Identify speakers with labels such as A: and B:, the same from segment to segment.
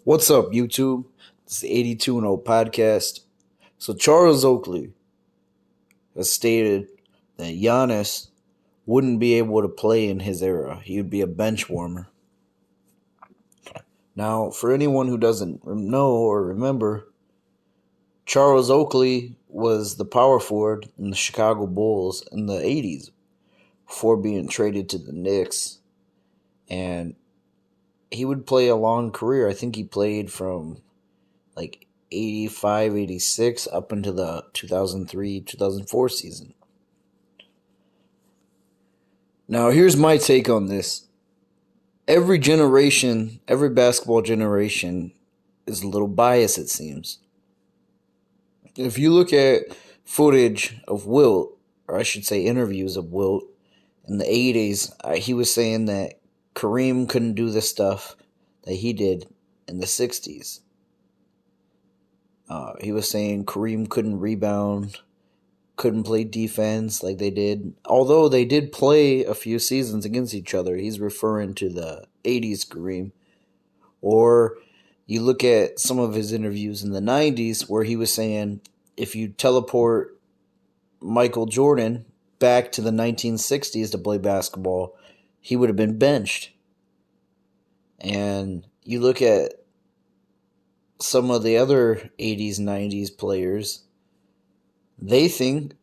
A: What's up, YouTube? This is the 82 and 0 podcast. So, Charles Oakley has stated that Giannis wouldn't be able to play in his era. He would be a bench warmer. Now, for anyone who doesn't know or remember, Charles Oakley was the power forward in the Chicago Bulls in the 80s before being traded to the Knicks. And he would play a long career. I think he played from like 85, 86 up into the 2003, 2004 season. Now, here's my take on this. Every generation, every basketball generation is a little biased, it seems. If you look at footage of Wilt, or I should say interviews of Wilt, in the 80s, he was saying that Kareem couldn't do the stuff that he did in the 60s. He was saying Kareem couldn't rebound, couldn't play defense like they did. Although they did play a few seasons against each other, he's referring to the 80s Kareem. Or you look at some of his interviews in the 90s where he was saying if you teleport Michael Jordan back to the 1960s to play basketball, he would have been benched. And you look at some of the other 80s, 90s players, they think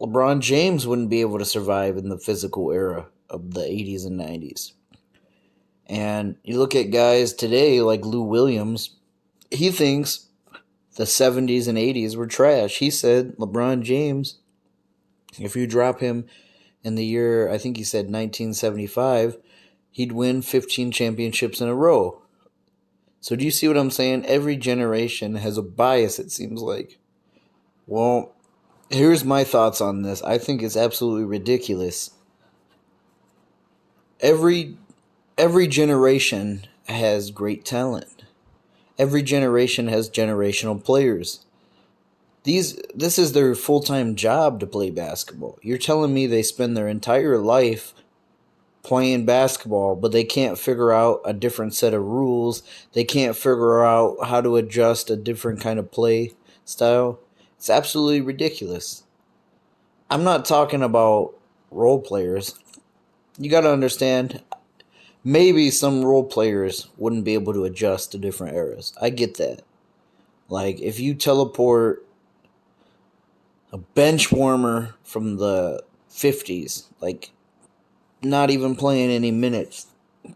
A: LeBron James wouldn't be able to survive in the physical era of the 80s and 90s. And you look at guys today like Lou Williams, he thinks the 70s and 80s were trash. He said LeBron James, if you drop him in the year, I think he said 1975, he'd win 15 championships in a row. So do you see what I'm saying? Every generation has a bias, it seems like. Well, here's my thoughts on this. I think it's absolutely ridiculous. Every generation has great talent. Every generation has generational players. This is their full-time job to play basketball. You're telling me they spend their entire life playing basketball, but they can't figure out a different set of rules. They can't figure out how to adjust a different kind of play style. It's absolutely ridiculous. I'm not talking about role players. You got to understand, maybe some role players wouldn't be able to adjust to different eras. I get that. Like, if you teleport a bench warmer from the 50s, like, not even playing any minutes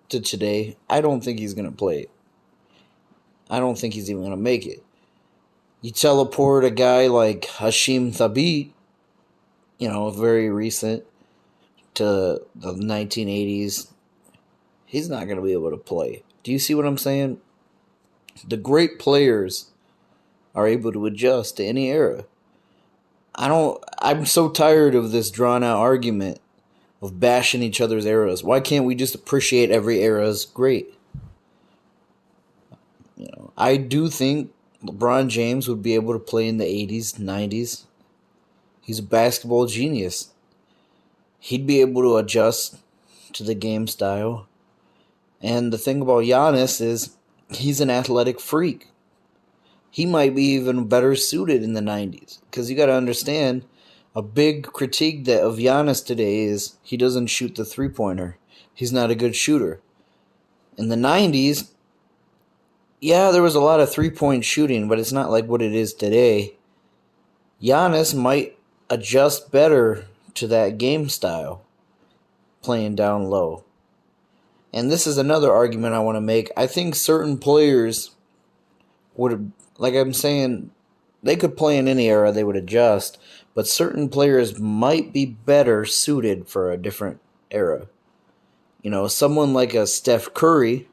A: to today, I don't think he's going to play it. I don't think he's even going to make it. You teleport a guy like Hashim Thabit, very recent, to the 1980s, he's not going to be able to play. Do you see what I'm saying? The great players are able to adjust to any era. I'm so tired of this drawn out argument of bashing each other's eras. Why can't we just appreciate every era as great? I do think LeBron James would be able to play in the 80s, 90s. He's a basketball genius. He'd be able to adjust to the game style. And the thing about Giannis is he's an athletic freak. He might be even better suited in the 90s. Because you got to understand, a big critique of Giannis today is he doesn't shoot the three-pointer. He's not a good shooter. In the 90s, yeah, there was a lot of three-point shooting, but it's not like what it is today. Giannis might adjust better to that game style, playing down low. And this is another argument I want to make. I think certain players would, like I'm saying, they could play in any era, they would adjust, but certain players might be better suited for a different era. Someone like a Steph Curry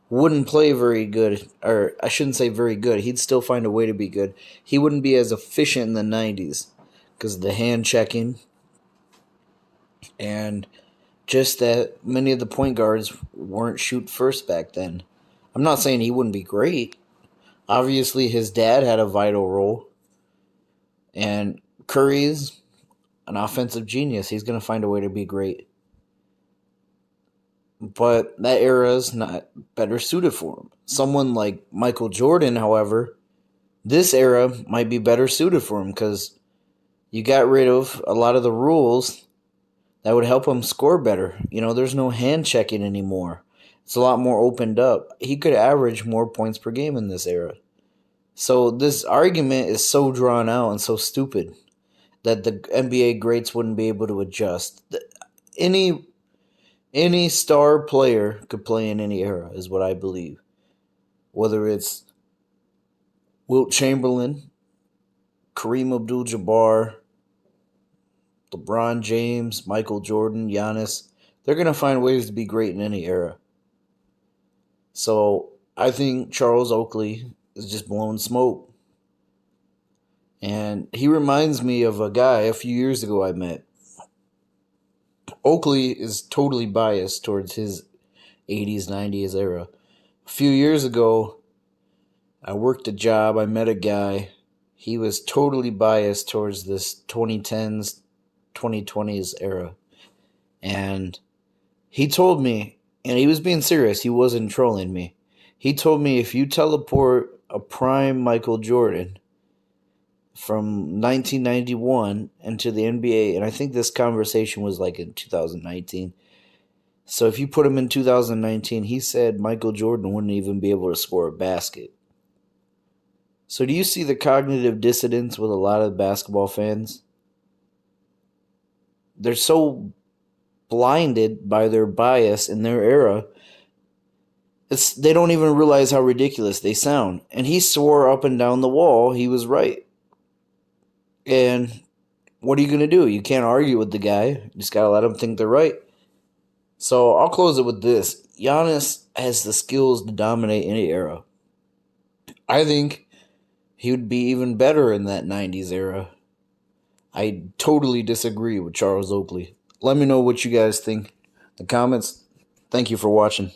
A: wouldn't play very good, or I shouldn't say very good. He'd still find a way to be good. He wouldn't be as efficient in the 90s because of the hand checking and just that many of the point guards weren't shoot first back then. I'm not saying he wouldn't be great. Obviously, his dad had a vital role. And Curry's an offensive genius. He's going to find a way to be great. but that era is not better suited for him. Someone like Michael Jordan, however, this era might be better suited for him because you got rid of a lot of the rules that would help him score better. There's no hand checking anymore. It's a lot more opened up. He could average more points per game in this era. So this argument is so drawn out and so stupid that the NBA greats wouldn't be able to adjust. Any any star player could play in any era, is what I believe. Whether it's Wilt Chamberlain, Kareem Abdul-Jabbar, LeBron James, Michael Jordan, Giannis, they're going to find ways to be great in any era. So I think Charles Oakley is just blowing smoke. And he reminds me of a guy a few years ago I met. Oakley is totally biased towards his 80s, 90s era. A few years ago, I worked a job, I met a guy. He was totally biased towards this 2010s, 2020s era. And he told me, and he was being serious, he wasn't trolling me. He told me if you teleport a prime Michael Jordan from 1991 into the NBA, and I think this conversation was like in 2019. So if you put him in 2019, he said Michael Jordan wouldn't even be able to score a basket. So do you see the cognitive dissonance with a lot of basketball fans? They're so blinded by their bias in their era. They don't even realize how ridiculous they sound. And he swore up and down the wall he was right. And what are you going to do? You can't argue with the guy. You just got to let him think they're right. So I'll close it with this. Giannis has the skills to dominate any era. I think he would be even better in that 90s era. I totally disagree with Charles Oakley. Let me know what you guys think in the comments. Thank you for watching.